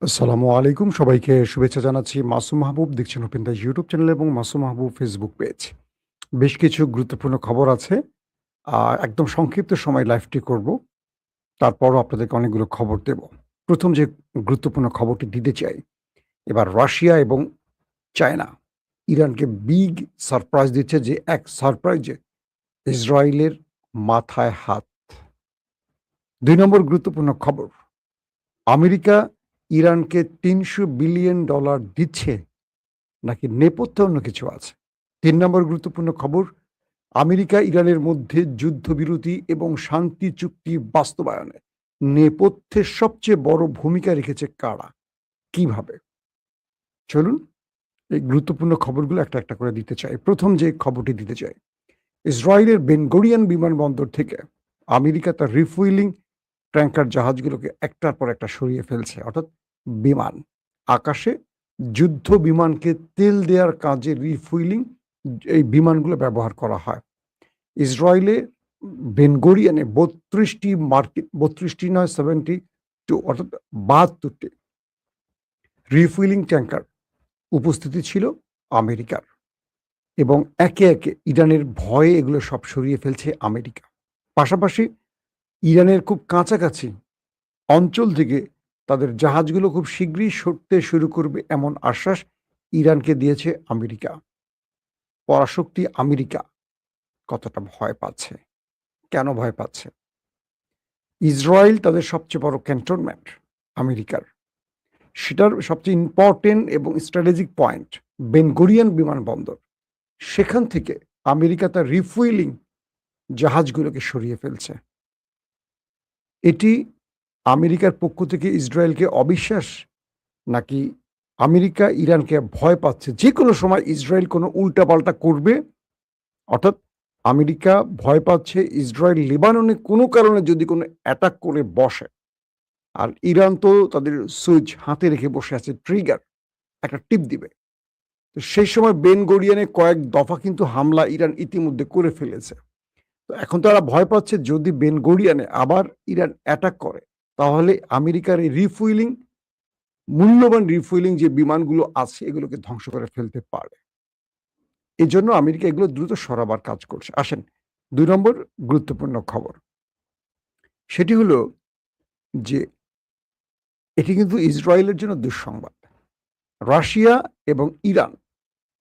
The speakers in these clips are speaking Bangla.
আসসালামু আলাইকুম। সবাইকে শুভেচ্ছা জানাচ্ছি। মাসুম মাহবুব দেখছেন ওপেন দ্য ইউটিউব চ্যানেল এবং মাসুম মাহবুব ফেসবুক পেজ। বেশ কিছু গুরুত্বপূর্ণ খবর আছে। একদম সংক্ষিপ্ত সময়ে লাইভটি করব। তারপরও আপনাদেরকে অনেকগুলো খবর দেব। ১ম যে গুরুত্বপূর্ণ খবরটি দিতে চাই, এবার রাশিয়া এবং চায়না ইরানকে বিগ সারপ্রাইজ দিচ্ছে যে এক সারপ্রাইজে ইসরায়েলের মাথায় হাত। ২ নম্বর গুরুত্বপূর্ণ খবর, আমেরিকা ইরানকে $৩০০ বিলিয়ন দিচ্ছে নাকি নেপথ্যে অন্য কিছু আছে? ৩ নম্বর গুরুত্বপূর্ণ খবর, আমেরিকা ইরানের মধ্যে যুদ্ধবিরতি এবং শান্তি চুক্তি বাস্তবায়নে নেপথ্যে সবচেয়ে বড় ভূমিকা রেখেছে কারা? কিভাবে? চলুন এই গুরুত্বপূর্ণ খবরগুলো একটা, একটা করে দিতে চাই। ১ম যে খবরটি দিতে চাই, ইসরায়েলের বেন গরিয়ন বিমানবন্দর থেকে আমেরিকা তার রিফুয়েলিং ট্যাংকার জাহাজগুলোকে একটার পর একটা সরিয়ে ফেলছে। অর্থাৎ বিমান, আকাশে যুদ্ধ বিমানকে তেল দেওয়ার কাজে রিফুয়েলিং এই বিমানগুলো ব্যবহার করা হয়। ইসরায়েলে বেন গরিয়নে ৩২টি নয় 72 অর্থাৎ ৭২টি রিফুয়েলিং ট্যাংকার উপস্থিতি ছিল আমেরিকার এবং একে, একে ইরানের ভয়ে এগুলো সব সরিয়ে ফেলছে আমেরিকা। পাশাপাশি ইরানের খুব কাছাকাছি অঞ্চল থেকে তাদের জাহাজগুলো খুব শীঘ্রই সরতে শুরু করবে এমন আশ্বাস ইরানকে দিয়েছে আমেরিকা। পরাশক্তি আমেরিকা কতটা ভয় পাচ্ছে? কেন ভয় পাচ্ছে? ইসরায়েল তাদের সবচেয়ে বড় ক্যান্টনমেন্ট আমেরিকার। সেটার সবচেয়ে ইম্পর্টেন্ট এবং স্ট্র্যাটেজিক পয়েন্ট বেন গুরিয়ন বিমানবন্দর। সেখান থেকে আমেরিকা তার রিফুয়েলিং জাহাজগুলোকে সরিয়ে ফেলছে। এটি আমেরিকার পক্ষ থেকে ইসরায়েলকে অবিশ্বাস, নাকি আমেরিকা ইরানকে ভয় পাচ্ছে যে কোনো সময় ইসরায়েল কোনো উল্টাপাল্টা করবে? অর্থাৎ আমেরিকা ভয় পাচ্ছে ইসরায়েল লেবাননে কোনো কারণে যদি কোনো অ্যাটাক করে বসে, আর ইরান তো তাদের সুইচ হাতে রেখে বসে আছে, ট্রিগার একটা টিপ দিবে। তো সেই সময় বেন গরিয়নে কয়েক দফা কিন্তু হামলা ইরান ইতিমধ্যে করে ফেলেছে। তো এখন তারা ভয় পাচ্ছে যদি বেন গরিয়নে আবার ইরান অ্যাটাক করে, তাহলে আমেরিকার এই রিফুয়েলিং, মূল্যবান রিফুয়েলিং যে বিমানগুলো আছে এগুলোকে ধ্বংস করে ফেলতে পারে। এজন্য আমেরিকা এগুলো দ্রুত সরাবার কাজ করছে। আসেন ২ নম্বর গুরুত্বপূর্ণ খবর। সেটি হলো যে এটি কিন্তু ইসরায়েলের জন্য দুঃসংবাদ। রাশিয়া এবং ইরান,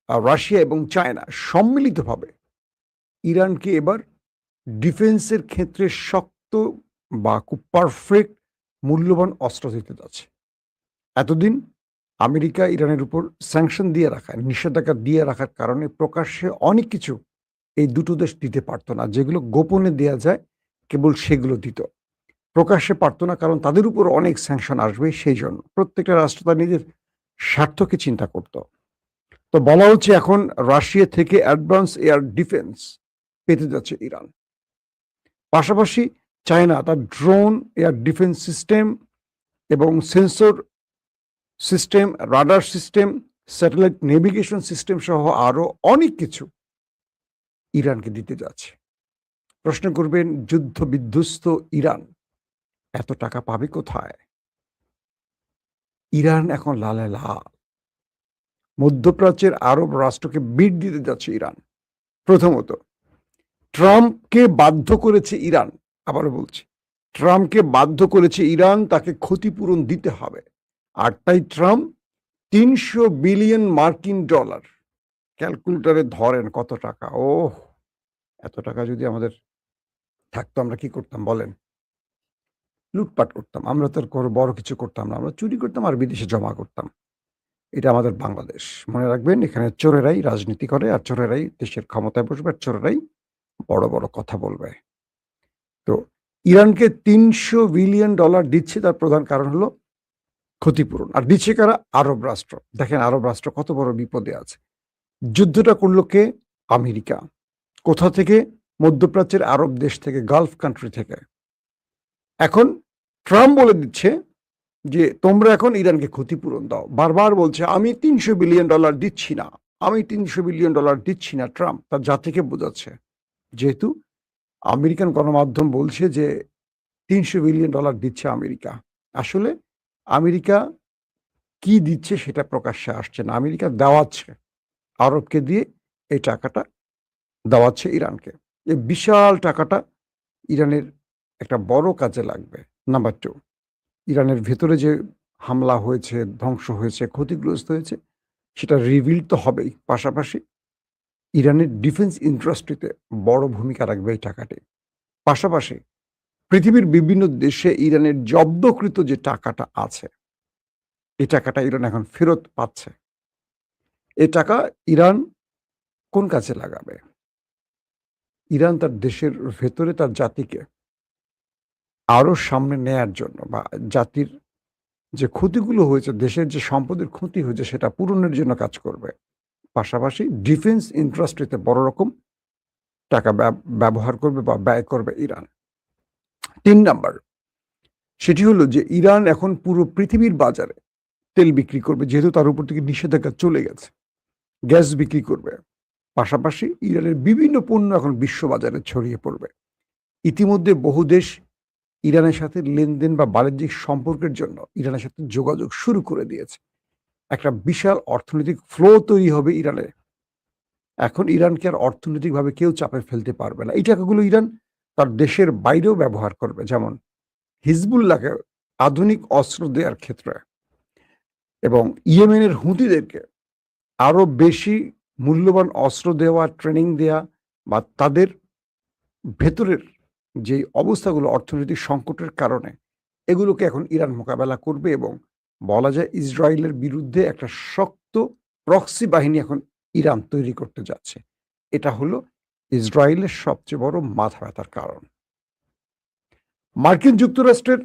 রাশিয়া এবং চায়না সম্মিলিতভাবে ইরানকে এবার ডিফেন্সের ক্ষেত্রে শক্ত বা খুব পারফেক্ট মূল্যবান অস্ত্র দিতে যাচ্ছে। এতদিন আমেরিকা ইরানের উপর স্যাংশন দিয়ে রাখা, নিষেধাজ্ঞা দিয়ে রাখার কারণে প্রকাশ্যে অনেক কিছু এই দুটো দেশ দিতে পারত না। যেগুলো গোপনে দেয়া যায় কেবল সেগুলো দিত। প্রকাশ্যে পারত না, কারণ তাদের উপর অনেক স্যাংশন আসবে সেইজন্য। প্রত্যেকটা রাষ্ট্র তার নিজের স্বার্থকে চিন্তা করত। তো বলা হচ্ছে এখন রাশিয়া থেকে অ্যাডভান্স এয়ার ডিফেন্স পেতে যাচ্ছে ইরান। পাশাপাশি চায়না তার ড্রোন, এয়ার ডিফেন্স সিস্টেম এবং sensor system, radar system, satellite navigation system সহ আরো অনেক কিছু ইরানকে দিতে যাচ্ছে। প্রশ্ন করবেন, যুদ্ধ বিধ্বস্ত ইরান এত টাকা পাবে কোথায়? ইরান এখন লালে লাল। মধ্যপ্রাচ্যের আরব রাষ্ট্রকে বিট দিতে যাচ্ছে ইরান। প্রথমত, ট্রাম্পকে বাধ্য করেছে ইরান, আবারও বলছি, ট্রাম্পকে বাধ্য করেছে ইরান, তাকে ক্ষতিপূরণ দিতে হবে। আর তাই ট্রাম্প $৩০০ বিলিয়ন ক্যালকুলেটরে ধরেন কত টাকা। ওহ! এত টাকা যদি আমাদের থাকতো আমরা কি করতাম বলেন? লুটপাট করতাম। আমরা তো আর বড় কিছু করতাম না। আমরা চুরি করতাম আর বিদেশে জমা করতাম। এটা আমাদের বাংলাদেশ। মনে রাখবেন, এখানে চোরেরাই রাজনীতি করে, আর চোরেরাই দেশের ক্ষমতায় বসবে, আর চোরেরাই বড়, বড় কথা বলবে। তো ইরানকে $৩০০ বিলিয়ন দিচ্ছে, তার প্রধান কারণ হলো ক্ষতিপূরণ। আর দিচ্ছে কারা? আরব রাষ্ট্র। দেখেন আরব রাষ্ট্র কত বড় বিপদে আছে। যুদ্ধটা করল কে? আমেরিকা। কোথা থেকে? মধ্যপ্রাচ্যের আরব দেশ থেকে, গালফ কান্ট্রি থেকে। এখন ট্রাম্প বলে দিচ্ছে যে তোমরা এখন ইরানকে ক্ষতিপূরণ দাও। বারবার বলছে আমি $৩০০ বিলিয়ন দিচ্ছি না, আমি $৩০০ বিলিয়ন দিচ্ছি না। ট্রাম্প তার জাতিকে বোঝাচ্ছে। যেহেতু আমেরিকান গণমাধ্যম বলছে যে $৩০০ বিলিয়ন দিচ্ছে আমেরিকা। আসলে আমেরিকা কি দিচ্ছে সেটা প্রকাশ্যে আসছে না। আমেরিকা দেওয়াচ্ছে, আরবকে দিয়ে এই টাকাটা দেওয়াচ্ছে ইরানকে। এই বিশাল টাকাটা ইরানের একটা বড় কাজে লাগবে। নাম্বার 2, ইরানের ভেতরে যে হামলা হয়েছে, ধ্বংস হয়েছে, ক্ষতিগ্রস্ত হয়েছে সেটা রিভিল তো হবেই। পাশাপাশি ইরানের ডিফেন্স ইন্ডাস্ট্রিতে বড় ভূমিকা রাখবে এই টাকাটি। পাশাপাশি পৃথিবীর বিভিন্ন দেশে ইরানের জব্দকৃত যে টাকাটা আছে, এই টাকাটা ইরান এখন ফেরত পাচ্ছে। এই টাকা ইরান কোন কাজে লাগাবে? ইরান তার দেশের ভেতরে তার জাতিকে আরো সামনে নেয়ার জন্য বা জাতির যে ক্ষতিগুলো হয়েছে, দেশের যে সম্পদের ক্ষতি হয়েছে সেটা পূরণের জন্য কাজ করবে। পাশাপাশি ডিফেন্স ইন্ডাস্ট্রিতে বড় রকম টাকা ব্যবহার করবে বা ব্যয় করবে ইরান। ৩ নাম্বার, সেটি হলো যে ইরান এখন পুরো পৃথিবীর বাজারে তেল বিক্রি করবে, যেহেতু তার উপর থেকে নিষেধাজ্ঞা চলে গেছে। গ্যাস বিক্রি করবে। পাশাপাশি ইরানের বিভিন্ন পণ্য এখন বিশ্ববাজারে ছড়িয়ে পড়বে। ইতিমধ্যে বহু দেশ ইরানের সাথে লেনদেন বা বাণিজ্যিক সম্পর্কের জন্য ইরানের সাথে যোগাযোগ শুরু করে দিয়েছে। একটা বিশাল অর্থনৈতিক ফ্লো তৈরি হবে ইরানে। এখন ইরানকে আর অর্থনৈতিকভাবে কেউ চাপে ফেলতে পারবে না। এই টাকাগুলো ইরান তার দেশের বাইরেও ব্যবহার করবে, যেমন হিজবুল্লাহকে আধুনিক অস্ত্র দেওয়ার ক্ষেত্রে এবং ইয়েমেনের হুতিদেরকে আরো বেশি মূল্যবান অস্ত্র দেওয়া, ট্রেনিং দেয়া বা তাদের ভেতরের যে অবস্থাগুলো অর্থনৈতিক সংকটের কারণে এগুলোকে এখন ইরান মোকাবেলা করবে এবং বলা যায় ইসরায়েলের বিরুদ্ধে একটা শক্ত প্রক্সি বাহিনী এখন ইরান তৈরি করতে যাচ্ছে। এটা হলো ইসরায়েলের সবচেয়ে বড় মাথা ব্যথার কারণ। মার্কিন যুক্তরাষ্ট্রের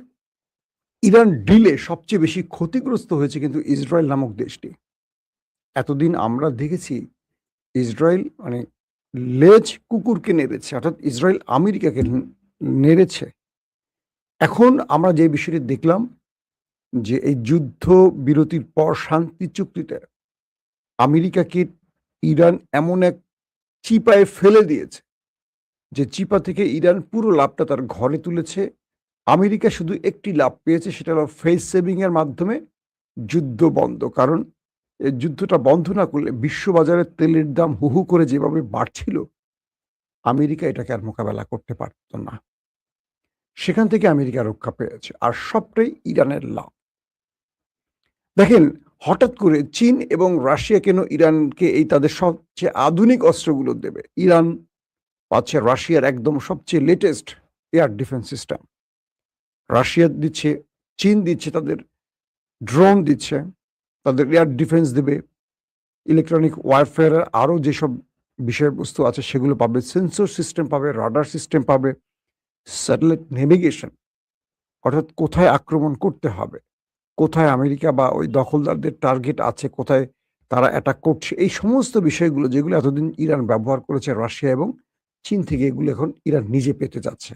ইরান ডিলে সবচেয়ে বেশি ক্ষতিগ্রস্ত হয়েছে কিন্তু ইসরায়েল নামক দেশটি। এতদিন আমরা দেখেছি ইসরায়েল মানে লেজ কুকুরকে নেড়েছে, অর্থাৎ ইসরায়েল আমেরিকাকে নেড়েছে। এখন আমরা যে বিষয়টি দেখলাম যে এই যুদ্ধ বিরতির পর শান্তি চুক্তিতে আমেরিকাকে ইরান এমন এক চিপায় ফেলে দিয়েছে যে চিপা থেকে ইরান পুরো লাভটা তার ঘরে তুলেছে। আমেরিকা শুধু একটি লাভ পেয়েছে, সেটা হলো ফেস সেভিং এর মাধ্যমে যুদ্ধ বন্ধ। কারণ এই যুদ্ধটা বন্ধ না করলে বিশ্ববাজারে তেলের দাম হু হু করে যেভাবে বাড়ছিল, আমেরিকা এটাকে আর মোকাবেলা করতে পারত না। সেখান থেকে আমেরিকা রক্ষা পেয়েছে, আর সবটাই ইরানের লাভ। দেখেন, হঠাৎ করে চীন এবং রাশিয়া কেন ইরানকে এই তাদের সবচেয়ে আধুনিক অস্ত্রগুলো দেবে? ইরান পাচ্ছে রাশিয়ার একদম সবচেয়ে latest air defence system. Russia দিচ্ছে, চীন দিচ্ছে তাদের ড্রোন দিচ্ছে, তাদের এয়ার ডিফেন্স দেবে, ইলেকট্রনিক ওয়ারফেয়ারের আরও যেসব বিষয়বস্তু আছে সেগুলো পাবে, সেন্সর সিস্টেম পাবে, রাডার সিস্টেম পাবে, স্যাটেলাইট নেভিগেশন, অর্থাৎ কোথায় আক্রমণ করতে হবে, কোথায় আমেরিকা বা ওই দখলদারদের টার্গেট আছে, কোথায় তারা অ্যাটাক করছে, এই সমস্ত বিষয়গুলো যেগুলো এতদিন ইরান ব্যবহার করেছে রাশিয়া এবং চীন থেকে, এগুলো এখন ইরান নিজে পেতে যাচ্ছে।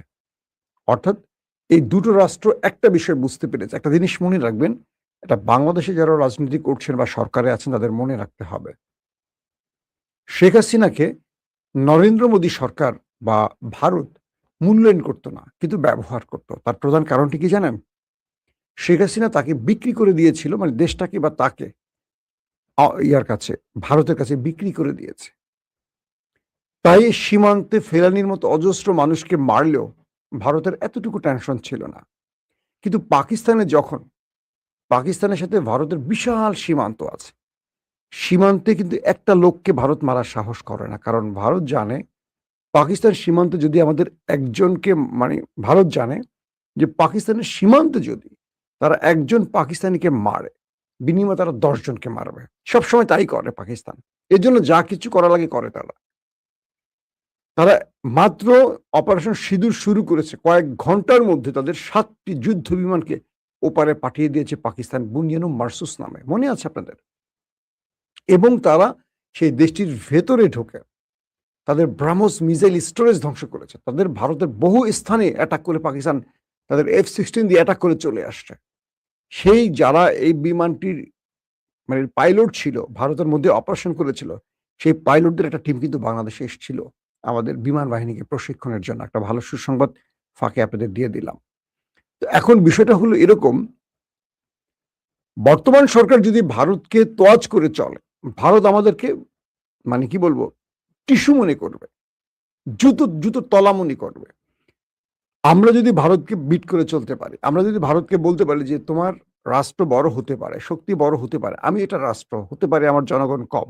অর্থাৎ এই দুটো রাষ্ট্র একটা বিষয় বুঝতে পেরেছে। একটা জিনিস মনে রাখবেন, এটা বাংলাদেশে যারা রাজনীতি করছেন বা সরকারে আছেন তাদের মনে রাখতে হবে। শেখ হাসিনাকে নরেন্দ্র মোদী সরকার বা ভারত মূল্যায়ন করতো না, কিন্তু ব্যবহার করত। তার প্রধান কারণটি কি জানেন? শেখ হাসিনা তাকে বিক্রি করে দিয়েছিল, মানে দেশটাকে বা তাকে ইয়ার কাছে, ভারতের কাছে বিক্রি করে দিয়েছে। তাই সীমান্তে ফেলানির মতো অজস্র মানুষকে মারলেও ভারতের এতটুকু টেনশন ছিল না। কিন্তু পাকিস্তানের সাথে ভারতের বিশাল সীমান্ত আছে। সীমান্তে কিন্তু একটা লোককে ভারত মারার সাহস করে না। কারণ ভারত জানে পাকিস্তান সীমান্তে যদি আমাদের একজনকে, মানে ভারত জানে যে পাকিস্তানের সীমান্তে যদি তারা একজন পাকিস্তানিকে মারে, বিনিময়ে তারা ১০ জনকে মারবে। সবসময় তাই করে পাকিস্তান। এজন্য যা কিছু করা লাগে করে তারা। তারা মাত্র অপারেশন সিঁদুর শুরু করেছে, কয়েক ঘন্টার মধ্যে তাদের ৭ টি যুদ্ধ বিমানকে ওপারে পাঠিয়ে দিয়েছে পাকিস্তান, বুনিয়ানুম মারসুস নামে। মনে আছে আপনাদের? এবং তারা সেই দেশটির ভেতরে ঢোকে তাদের ব্রাহ্মস মিসাইল স্টোরেজ ধ্বংস করেছে। তাদের ভারতের বহু স্থানে অ্যাটাক করে পাকিস্তান তাদের F-16 দিয়ে অ্যাটাক করে চলে আসছে। সেই যারা এই বিমানটির মানে পাইলট ছিল, ভারতের মধ্যে অপারেশন করেছিল, সেই পাইলটদের একটা টিম কিন্তু বাংলাদেশে এসেছিল আমাদের বিমান বাহিনীকে প্রশিক্ষণের জন্য। একটা ভালো সুসংবাদ ফাঁকে আপনাদের দিয়ে দিলাম। তো এখন বিষয়টা হলো এরকম বর্তমান সরকার যদি ভারতকে তোয়াজ করে চলে, ভারত আমাদেরকে মানে কি বলবো টিস্যু মনে করবে, জুতোর তলা মনে করবে। আমরা যদি ভারতকে বিট করে চলতে পারি, আমরা যদি ভারতকে বলতে পারি যে তোমার রাষ্ট্র বড় হতে পারে, শক্তি বড় হতে পারে, আমি এটা রাষ্ট্র হতে পারে, আমার জনগণ কম,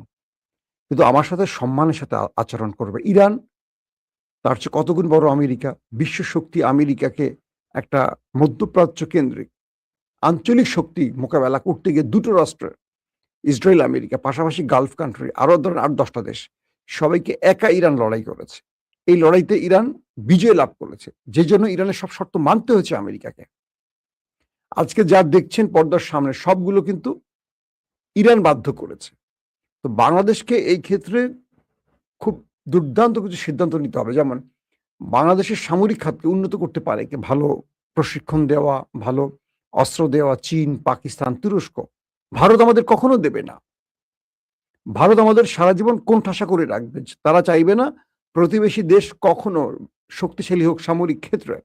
কিন্তু আমার সাথে সম্মানের সাথে আচরণ করবে। ইরান তার চেয়ে কতগুণ বড় আমেরিকা, বিশ্ব শক্তি আমেরিকাকে একটা মধ্যপ্রাচ্য কেন্দ্রিক আঞ্চলিক শক্তি মোকাবেলা করতে গিয়ে দুটো রাষ্ট্র, ইসরায়েল আমেরিকা, পাশাপাশি গালফ কান্ট্রি, আরো ধরেন 8-10টা দেশ, সবাইকে একা ইরান লড়াই করেছে। এই লড়াইতে ইরান বিজয় লাভ করেছে, যে জন্য ইরানের সব শর্ত মানতে হয়েছে আমেরিকাকে। আজকে যা দেখছেন পর্দার সামনে সবগুলো কিন্তু ইরান বাধ্য করেছে। তো বাংলাদেশকে এই ক্ষেত্রে খুব দুর্দান্ত কিছু সিদ্ধান্ত নিতে হবে। যেমন বাংলাদেশের সামরিক খাতকে উন্নত করতে পারে কি ভালো প্রশিক্ষণ দেওয়া, ভালো অস্ত্র দেওয়া চীন, পাকিস্তান, তুরস্ক। ভারত আমাদের কখনো দেবে না। ভারত আমাদের সারা জীবন কোণঠাসা করে রাখবে। তারা চাইবে না প্রতিবেশী দেশ কখনো শক্তিশালী হোক সামরিক ক্ষেত্রে,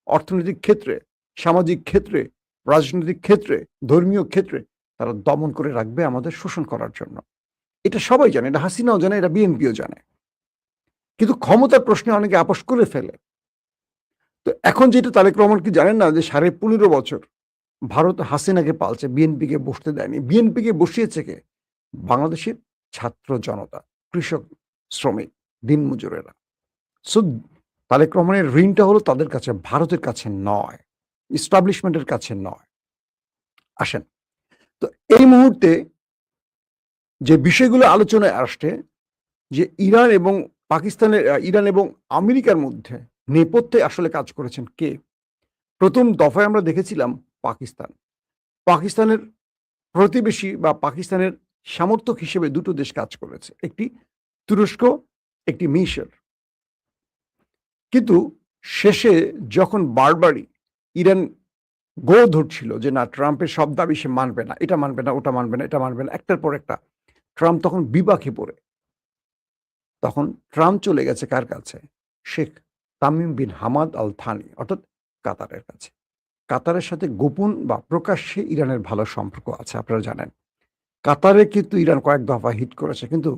অর্থনৈতিক ক্ষেত্রে, সামাজিক ক্ষেত্রে, রাজনৈতিক ক্ষেত্রে, ধর্মীয় ক্ষেত্রে। তারা দমন করে রাখবে আমাদের শোষণ করার জন্য। এটা সবাই জানে, এটা হাসিনাও জানে, এটা বিএনপিও জানে। কিন্তু ক্ষমতার প্রশ্নে অনেকে আপোস করে ফেলে। তো এখন যেটা তারেক রহমান কি জানেন না যে 15.5 বছর ভারত হাসিনাকে পালছে, বিএনপিকে বসতে দেয়নি। বিএনপিকে বসিয়েছে কে? বাংলাদেশের ছাত্র জনতা, কৃষক, শ্রমিক, দিনমজুরেরা। সো তারেক রহমানের ঋণটা হলো তাদের কাছে, ভারতের কাছে নয়, এস্টাবলিশমেন্টের কাছে নয়। আসেন, তো এই মুহূর্তে যে বিষয়গুলো আলোচনায় আসছে যে ইরান এবং পাকিস্তানের ইরান এবং আমেরিকার মধ্যে নেপথ্যে আসলে কাজ করেছেন কে? প্রথম দফায় আমরা দেখেছিলাম পাকিস্তান। পাকিস্তানের প্রতিবেশী বা পাকিস্তানের সমর্থক হিসেবে দুটো দেশ কাজ করেছে, একটি তুরস্ক, একটি মিশর। কিন্তু শেষে যখন বারবারই ইরান গো ধরছিল যে না ট্রাম্পের সব দাবি সে মানবে না, এটা মানবে না, ওটা মানবে না, এটা মানবে না, একটার পর একটা, ট্রাম্প তখন বিপাকে পড়ে তখন ট্রাম্প চলে গেছে কার কাছে? Sheikh Tamim bin Hamad Al Thani, অর্থাৎ কাতারের কাছে। কাতারের সাথে গোপন বা প্রকাশ্যে ইরানের ভালো সম্পর্ক আছে, আপনারা জানেন। কাতারে কিন্তু ইরান কয়েক দফা হিট করেছে, কিন্তু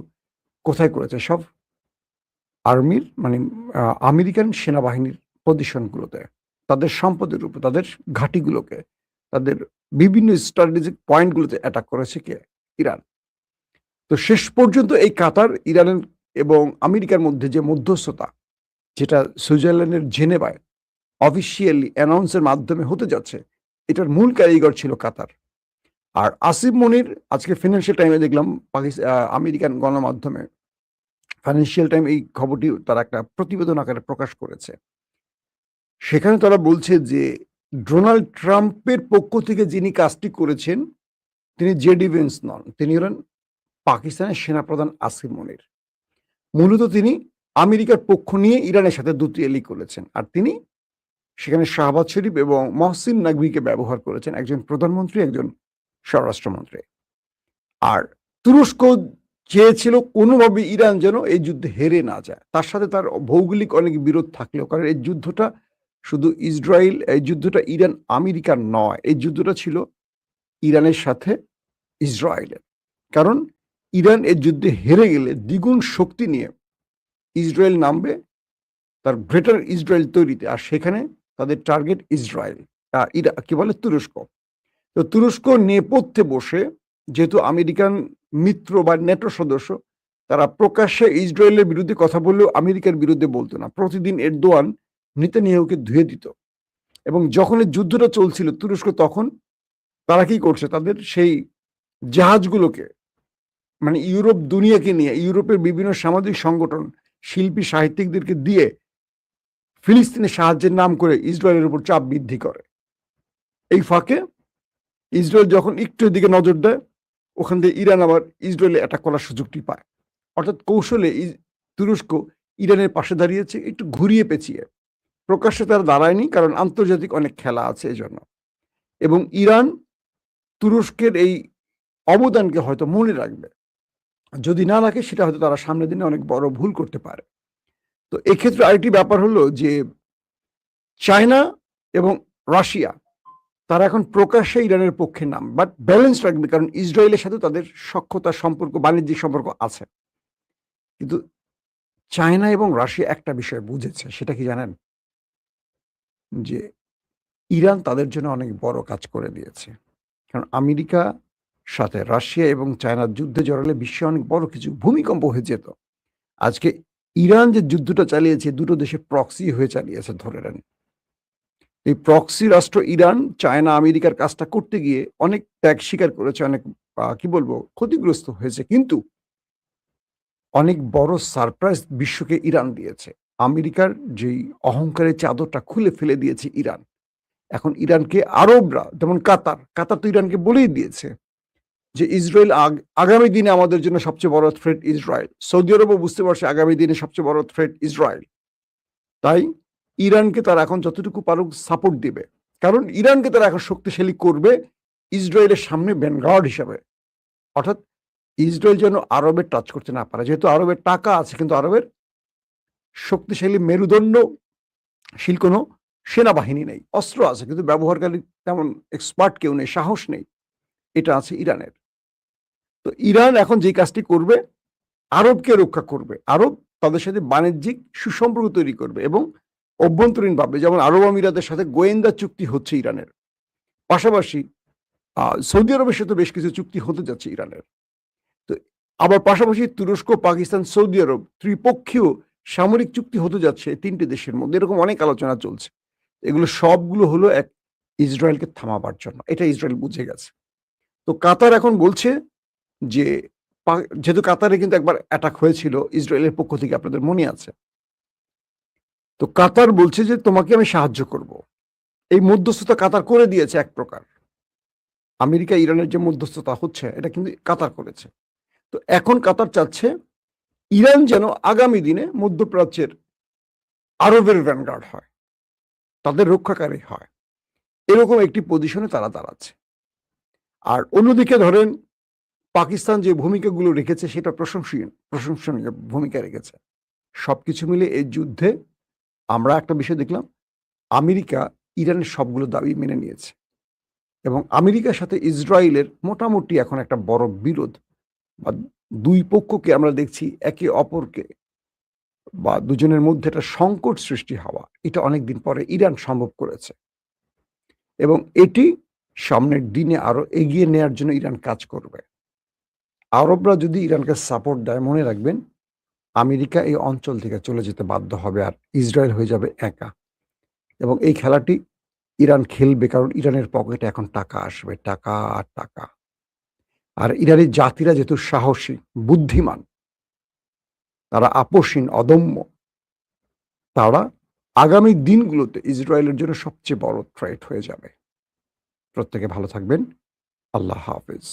কোথায় করেছে? সব আর্মির মানে আমেরিকান সেনাবাহিনীর পজিশনগুলোতে, তাদের সম্পদের উপর, তাদের ঘাঁটিগুলোকে, তাদের বিভিন্ন স্ট্র্যাটেজিক পয়েন্টগুলোতে অ্যাটাক করেছে কে? ইরান। তো শেষ পর্যন্ত এই কাতার, ইরানের এবং আমেরিকার মধ্যে যে মধ্যস্থতা, যেটা সুইজারল্যান্ডের জেনেভায় অফিসিয়ালি অ্যানাউন্সের মাধ্যমে হতে যাচ্ছে, এটার মূল কারিগর ছিল কাতার। আর আসিফ মনির আজকে ফিনান্সিয়াল টাইমে দেখলাম, আমেরিকান গণমাধ্যমে ফাইন্যান্সিয়াল টাইম এই খবরটি তারা একটা প্রতিবেদন আকারে প্রকাশ করেছে। সেখানে তারা বলছে যে ডোনাল্ড ট্রাম্পের পক্ষ থেকে যিনি কাজটি করেছেন তিনি জেডি ভেন্স নন, তিনি হলেন পাকিস্তানের সেনাপ্রধান আসিফ মনির। মূলত তিনি আমেরিকার পক্ষ নিয়ে ইরানের সাথে দুতিয়ালি করেছেন, আর তিনি সেখানে শাহবাজ শরীফ এবং মহসিন নাকভিকে ব্যবহার করেছেন, একজন প্রধানমন্ত্রী, একজন স্বরাষ্ট্রমন্ত্রী। আর তুরস্ক চেয়েছিল কোনোভাবে ইরান যেন এই যুদ্ধে হেরে না যায়। তার সাথে তার ভৌগোলিক অনেক বিরোধ থাকলেও, কারণ এই যুদ্ধটা শুধু ইসরায়েল, এই যুদ্ধটা ইরান আমেরিকার নয়, এই যুদ্ধটা ছিল ইরানের সাথে ইসরায়েলের। কারণ ইরান এই যুদ্ধে হেরে গেলে দ্বিগুণ শক্তি নিয়ে ইসরায়েল নামবে তার গ্রেটার ইসরায়েল তৈরিতে, আর সেখানে তাদের টার্গেট ইসরায়েল, কি বলে তুরস্ক। তো তুরস্ক নেপথ্যে বসে, যেহেতু আমেরিকান মিত্র বা ন্যাটো সদস্য, তারা প্রকাশ্যে ইসরায়েলের বিরুদ্ধে কথা বললেও আমেরিকার বিরুদ্ধে বলতো না। প্রতিদিন এরদোয়ান নেতানিয়াহুকে ধুয়ে দিত। এবং যখন এই যুদ্ধটা চলছিল তুরস্ক তখন তারা কি করছে? তাদের সেই জাহাজগুলোকে মানে ইউরোপ দুনিয়াকে নিয়ে, ইউরোপের বিভিন্ন সামাজিক সংগঠন, শিল্পী, সাহিত্যিকদেরকে দিয়ে ফিলিস্তিনের সাহায্যের নাম করে ইসরায়েলের উপর চাপ বৃদ্ধি করে। এই ফাঁকে ইসরায়েল যখন একটু দিকে নজর দেয়, ওখান থেকে ইরান আবার ইসরায়েলে অ্যাটাক করার সুযোগটি পায়। অর্থাৎ কৌশলে তুরস্ক ইরানের পাশে দাঁড়িয়েছে একটু ঘুরিয়ে পেঁচিয়ে। প্রকাশ্যে তারা দাঁড়ায়নি, কারণ আন্তর্জাতিক অনেক খেলা আছে এজন্য। এবং ইরান তুরস্কের এই অবদানকে হয়তো মনে রাখবে, যদি না রাখে সেটা হয়তো তারা সামনের দিনে অনেক বড় ভুল করতে পারে। তো এক্ষেত্রে আরেকটি ব্যাপার হলো যে চায়না এবং রাশিয়া তারা এখন প্রকাশ্যে ইরানের পক্ষে নাম, বাট ব্যালেন্স রাখবে, কারণ ইসরায়েলের সাথে তাদের সখ্যতার সম্পর্ক, বাণিজ্যিক সম্পর্ক আছে। কিন্তু চায়না এবং রাশিয়া একটা বিষয় বুঝেছে, সেটা কি জানেন? যে ইরান তাদের জন্য অনেক বড় কাজ করে দিয়েছে। কারণ আমেরিকা সাথে রাশিয়া এবং চায়নার যুদ্ধে জড়ালে বিশ্বে অনেক বড় কিছু ভূমিকম্প হয়ে যেত। আজকে ইরান যে যুদ্ধটা চালিয়েছে, দুটো দেশে প্রক্সি হয়ে চালিয়েছে ধরে নেন। এই প্রক্সি রাষ্ট্র ইরান, চায়না আমেরিকার কাজটা করতে গিয়ে অনেক ত্যাগ স্বীকার করেছে, অনেক কি বলবো, ক্ষতিগ্রস্ত হয়েছে। কিন্তু অনেক বড় সারপ্রাইজ বিশ্বকে ইরান দিয়েছে। আমেরিকার যেই অহংকারের চাদরটা খুলে ফেলে দিয়েছে ইরান। এখন ইরানকে আরবরা, যেমন কাতার, কাতার তো ইরানকে বলেই দিয়েছে যে ইসরায়েল আগামী দিনে আমাদের জন্য সবচেয়ে বড় থ্রেট ইসরায়েল। সৌদি আরবও বুঝতে পারছে আগামী দিনে সবচেয়ে বড় থ্রেট ইসরায়েল। তাই ইরানকে তারা এখন যতটুকু পারুক সাপোর্ট দিবে, কারণ ইরানকে তারা এখন শক্তিশালী করবে ইসরায়েলের সামনে ভ্যানগার্ড হিসাবে। অর্থাৎ ইসরায়েল যেন আরবের টাচ করতে না পারে, যেহেতু আরবের টাকা আছে কিন্তু আরবের শক্তিশালী মেরুদণ্ডশীল কোনো সেনাবাহিনী নেই। অস্ত্র আছে কিন্তু ব্যবহারকারী তেমন এক্সপার্ট কেউ নেই, সাহস নেই। এটা আছে ইরানের। তো ইরান এখন যে কাজটি করবে, আরবকে রক্ষা করবে। আরব তাদের সাথে বাণিজ্যিক সুসম্পর্ক তৈরি করবে এবং অভ্যন্তরীণভাবে, যেমন আরব আমিরাতের সাথে গোয়েন্দা চুক্তি হচ্ছে ইরানের। পাশাপাশি সৌদি আরবের সাথে বেশ কিছু চুক্তি হতে যাচ্ছে ইরানের। তো আবার পাশাপাশি তুরস্ক, পাকিস্তান, সৌদি আরব ত্রিপক্ষীয় সামরিক চুক্তি হতে যাচ্ছে তিনটে দেশের মধ্যে। এরকম অনেক আলোচনা চলছে। এগুলো সবগুলো হলো এক ইসরায়েলকে থামাবার জন্য। এটা ইসরায়েল বুঝে গেছে। তো কাতার এখন বলছে যে যেহেতু কাতারে কিন্তু একবার অ্যাটাক হয়েছিল ইসরায়েলের পক্ষ থেকে, আপনাদের মনে আছে? তো কাতার বলছে যে তোমাকে আমি সাহায্য করব। এই মধ্যস্থতা কাতার করে দিয়েছে এক প্রকার। আমেরিকা ইরানের যে মধ্যস্থতা হচ্ছে এটা কিন্তু কাতার করেছে। তো এখন কাতার চাচ্ছে ইরান যেন আগামী দিনে মধ্যপ্রাচ্যের আরবের ভ্যানগার্ড হয়, তাদের রক্ষাকারী হয়। এরকম একটি পজিশনে তারা দাঁড়াচ্ছে। আর অন্যদিকে ধরেন পাকিস্তান যে ভূমিকাগুলো রেখেছে সেটা প্রশংসনীয় ভূমিকা রেখেছে। সবকিছু মিলে এই যুদ্ধে আমরা একটা বিষয় দেখলাম, আমেরিকা ইরানের সবগুলো দাবি মেনে নিয়েছে এবং আমেরিকার সাথে ইসরায়েলের মোটামুটি এখন একটা বড় বিরোধ, বা দুই পক্ষকে আমরা দেখছি একে অপরকে, বা দুজনের মধ্যে একটা সংকট সৃষ্টি হওয়া, এটা অনেকদিন পরে ইরান সম্ভব করেছে এবং এটি সামনের দিনে আরো এগিয়ে নেয়ার জন্য ইরান কাজ করবে। আরবরা যদি ইরানকে সাপোর্ট দেয়, মনে রাখবেন আমেরিকা এই অঞ্চল থেকে চলে যেতে বাধ্য হবে আর ইসরায়েল হয়ে যাবে একা। এবং এই খেলাটি ইরান খেলবে, কারণ ইরানের পকেটে এখন টাকা আসবে, টাকা আর টাকা। আর ইরানের জাতিরা যেহেতু সাহসী, বুদ্ধিমান, তারা আপোষহীন, অদম্য, তারা আগামী দিনগুলোতে ইসরায়েলের জন্য সবচেয়ে বড় থ্রেট হয়ে যাবে। প্রত্যেকে ভালো থাকবেন। আল্লাহ হাফেজ।